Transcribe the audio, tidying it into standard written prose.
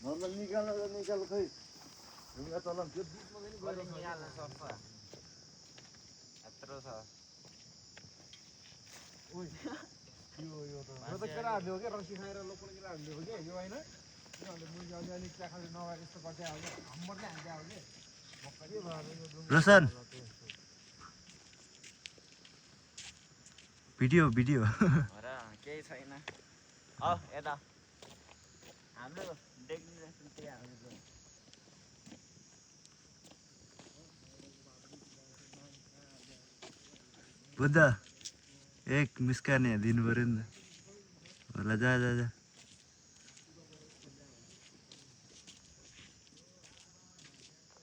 normal निकाल खै ढुङ्गा चलाम त्यो बिचमा पनि गएर निकाल्न सक्छ यत्रो छ ओइ यो त केटाहरूले हो क्या रक्सी खाएर लोकल केटाहरूले हो क्या यो होइन किनभने मुर्गी अलिअलि चाखाले नभएर यस्तो गर्दै आयो क्या हम्मरले हान्दै आयो क्या के भएर यो ढुङ्गा रोशन भिडियो र केही छैन औ यता हाम्रो डेस्टिनेसन त्यही हाम्रो बुद्ध एक मिस्काने दिनु पर्यो नि त होला जा